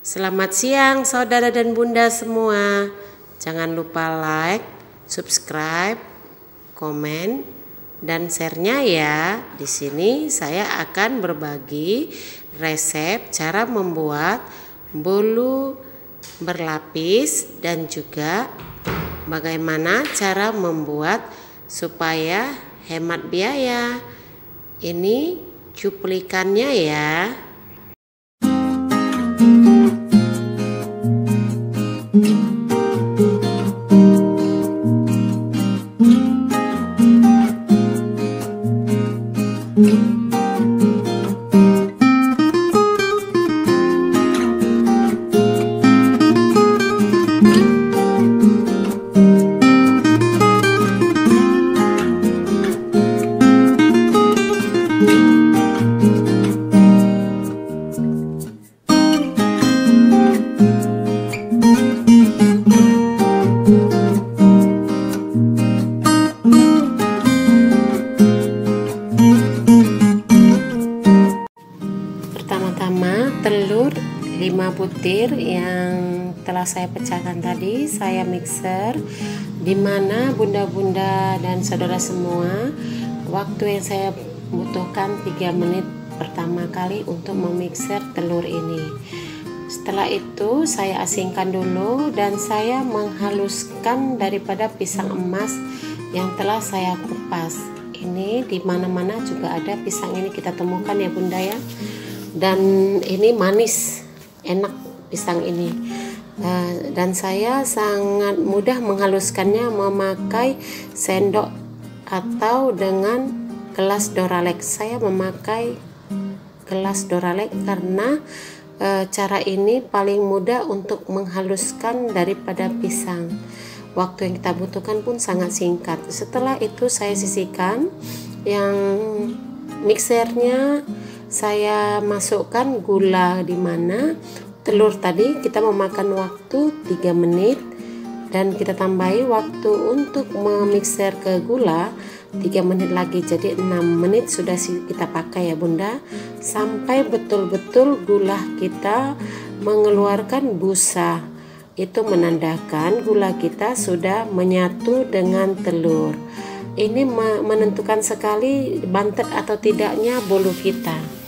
Selamat siang saudara dan bunda semua. Jangan lupa like, subscribe, komen, dan share-nya ya. Di sini saya akan berbagi resep cara membuat bolu berlapis dan juga bagaimana cara membuat supaya hemat biaya. Ini cuplikannya ya. Pertama-tama telur 5 butir yang telah saya pecahkan tadi saya mixer, dimana bunda-bunda dan saudara semua waktu yang saya butuhkan 3 menit pertama kali untuk memixer telur ini. Setelah itu saya asingkan dulu dan saya menghaluskan daripada pisang emas yang telah saya kupas. Ini di mana-mana juga ada pisang ini kita temukan ya bunda ya. Dan ini manis, enak pisang ini. Dan saya sangat mudah menghaluskannya memakai sendok atau dengan gelas Doralex. Saya memakai gelas Doralex karena cara ini paling mudah untuk menghaluskan daripada pisang. Waktu yang kita butuhkan pun sangat singkat. Setelah itu saya sisihkan yang mixernya. Saya masukkan gula, di mana telur tadi kita memakan waktu 3 menit dan kita tambahi waktu untuk memixer ke gula 3 menit lagi, jadi 6 menit sudah kita pakai ya bunda, sampai betul-betul gula kita mengeluarkan busa. Itu menandakan gula kita sudah menyatu dengan telur. Ini menentukan sekali bantet atau tidaknya bolu kita.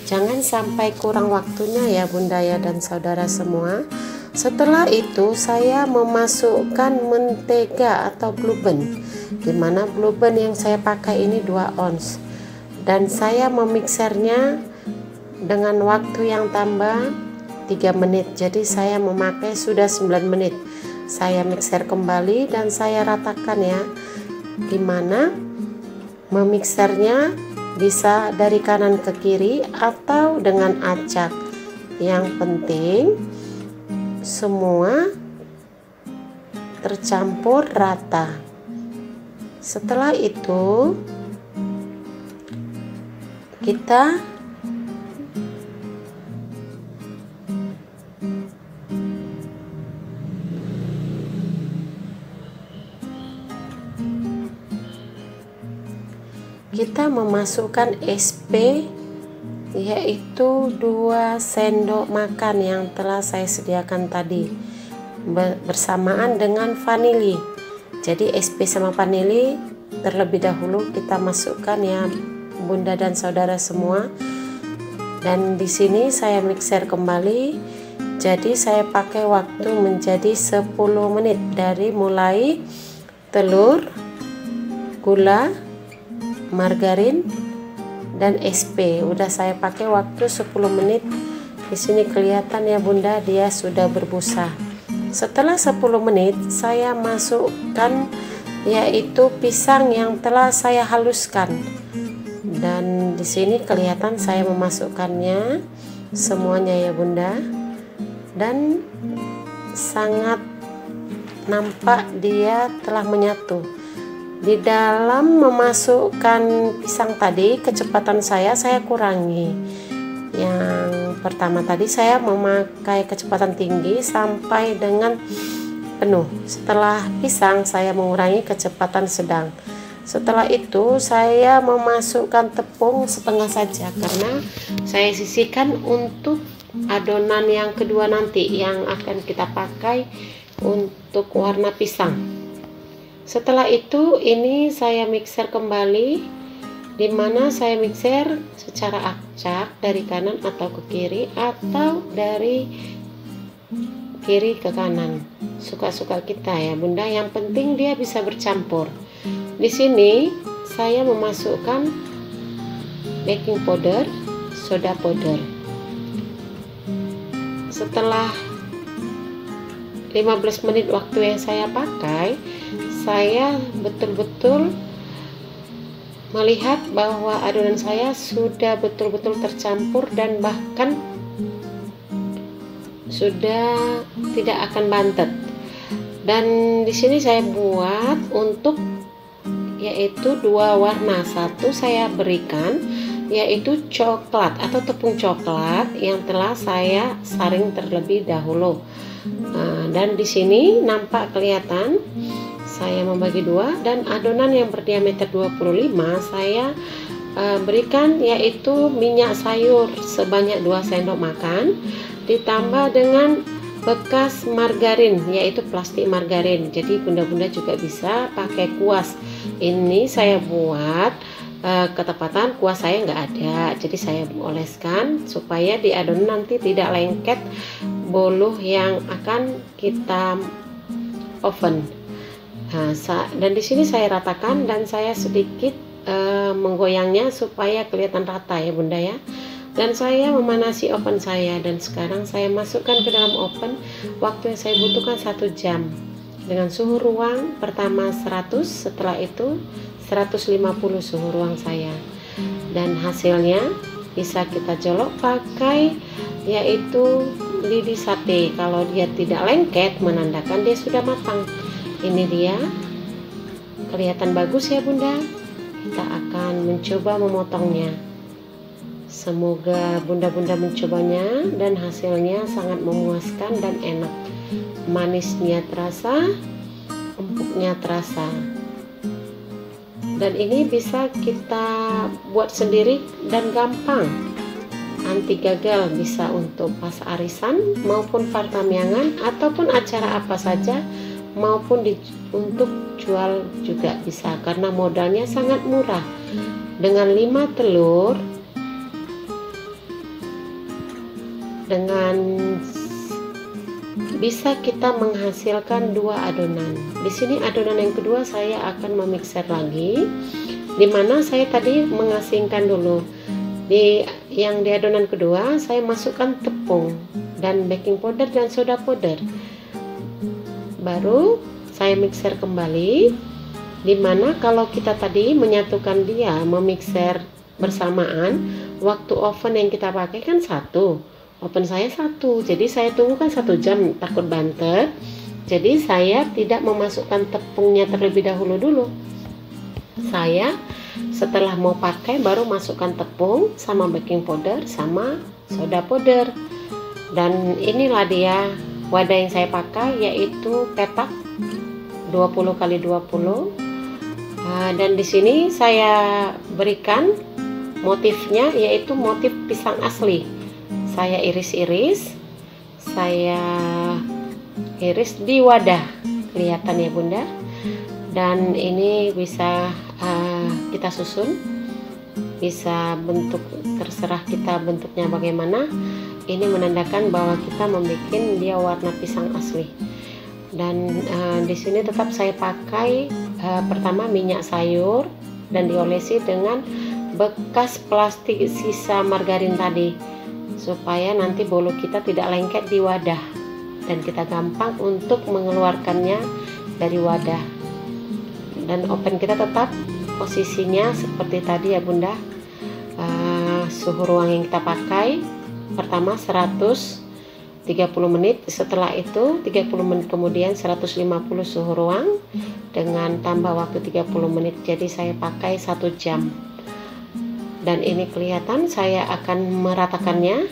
Jangan sampai kurang waktunya ya bunda ya dan saudara semua. Setelah itu saya memasukkan mentega atau blue band, dimana blue band yang saya pakai ini 2 ons, dan saya memixernya dengan waktu yang tambah 3 menit, jadi saya memakai sudah 9 menit. Saya mixer kembali dan saya ratakan ya, dimana memixernya bisa dari kanan ke kiri atau dengan acak. Yang penting semua tercampur rata. Setelah itu kita memasukkan SP, yaitu 2 sendok makan yang telah saya sediakan tadi bersamaan dengan vanili. Jadi SP sama vanili terlebih dahulu kita masukkan ya bunda dan saudara semua. Dan di sini saya mixer kembali. Jadi saya pakai waktu menjadi 10 menit dari mulai telur, gula, margarin dan SP. Udah saya pakai waktu 10 menit. Di sini kelihatan ya bunda, dia sudah berbusa. Setelah 10 menit saya masukkan yaitu pisang yang telah saya haluskan. Dan di sini kelihatan saya memasukkannya semuanya ya bunda. Dan sangat nampak dia telah menyatu. Di dalam memasukkan pisang tadi kecepatan saya kurangi. Yang pertama tadi saya memakai kecepatan tinggi sampai dengan penuh. Setelah pisang saya mengurangi kecepatan sedang. Setelah itu saya memasukkan tepung setengah saja karena saya sisihkan untuk adonan yang kedua nanti yang akan kita pakai untuk warna pisang. Setelah itu ini saya mixer kembali, dimana saya mixer secara acak dari kanan atau ke kiri atau dari kiri ke kanan, suka-suka kita ya Bunda, yang penting dia bisa bercampur. Di sini saya memasukkan baking powder, soda powder. Setelah 15 menit waktu yang saya pakai, saya betul-betul melihat bahwa adonan saya sudah betul-betul tercampur dan bahkan sudah tidak akan bantet. Dan di sini saya buat untuk yaitu dua warna. Satu saya berikan yaitu coklat atau tepung coklat yang telah saya saring terlebih dahulu. Dan di sini nampak kelihatan saya membagi dua, dan adonan yang berdiameter 25 saya berikan yaitu minyak sayur sebanyak 2 sendok makan ditambah dengan bekas margarin yaitu plastik margarin. Jadi bunda-bunda juga bisa pakai kuas. Ini saya buat ketepatan kuas saya nggak ada, jadi saya oleskan supaya di adonan nanti tidak lengket boluh yang akan kita oven. Dan di sini saya ratakan dan saya sedikit menggoyangnya supaya kelihatan rata ya Bunda ya. Dan saya memanasi oven saya, dan sekarang saya masukkan ke dalam oven. Waktu yang saya butuhkan 1 jam dengan suhu ruang pertama 100, setelah itu 150 suhu ruang saya. Dan hasilnya bisa kita colok pakai yaitu lidi sate. Kalau dia tidak lengket menandakan dia sudah matang. Ini dia, kelihatan bagus ya Bunda. Kita akan mencoba memotongnya. Semoga bunda-bunda mencobanya dan hasilnya sangat memuaskan dan enak. Manisnya terasa, empuknya terasa. Dan ini bisa kita buat sendiri dan gampang, anti gagal, bisa untuk pas arisan maupun partamiangan ataupun acara apa saja, maupun untuk jual juga bisa, karena modalnya sangat murah. Dengan 5 telur dengan bisa kita menghasilkan 2 adonan. Di sini adonan yang kedua saya akan memixer lagi, dimana saya tadi mengasingkan dulu. Di adonan kedua saya masukkan tepung dan baking powder dan soda powder. Baru saya mixer kembali, dimana kalau kita tadi menyatukan dia, memixer bersamaan, waktu oven yang kita pakai kan 1. Oven saya 1, jadi saya tunggu kan 1 jam, takut bantet. Jadi saya tidak memasukkan tepungnya terlebih dulu. Saya setelah mau pakai baru masukkan tepung sama baking powder sama soda powder. Dan inilah dia wadah yang saya pakai, yaitu petak 20x20. Dan di sini saya berikan motifnya yaitu motif pisang asli. Saya iris-iris, saya iris di wadah, kelihatan ya Bunda. Dan ini bisa kita susun, bisa bentuk, terserah kita bentuknya bagaimana. Ini menandakan bahwa kita membuat dia warna pisang asli. Dan di sini tetap saya pakai pertama minyak sayur dan diolesi dengan bekas plastik sisa margarin tadi, supaya nanti bolu kita tidak lengket di wadah dan kita gampang untuk mengeluarkannya dari wadah. Dan oven kita tetap posisinya seperti tadi ya Bunda. Suhu ruang yang kita pakai pertama 130 menit, setelah itu 30 menit kemudian 150 suhu ruang dengan tambah waktu 30 menit, jadi saya pakai 1 jam. Dan ini kelihatan saya akan meratakannya,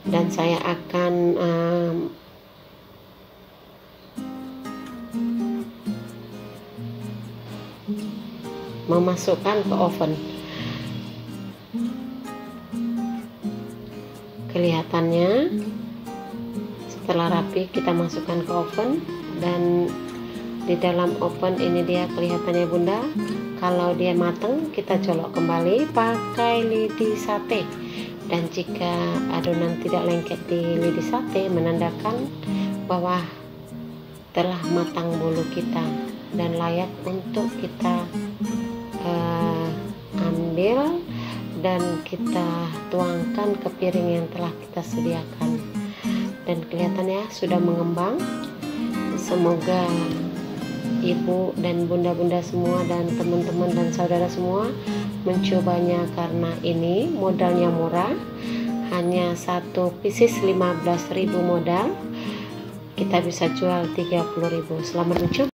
dan saya akan memasukkan ke oven. kelihatannya. Setelah rapi kita masukkan ke oven, dan di dalam oven ini dia kelihatannya Bunda. Kalau dia matang kita colok kembali pakai lidi sate, dan jika adonan tidak lengket di lidi sate menandakan bahwa telah matang bolu kita dan layak untuk kita ambil dan kita tuangkan ke piring yang telah kita sediakan. Dan kelihatannya sudah mengembang. Semoga ibu dan bunda-bunda semua dan teman-teman dan saudara semua mencobanya, karena ini modalnya murah, hanya satu pieces 15.000 modal, kita bisa jual 30.000. Selamat mencoba.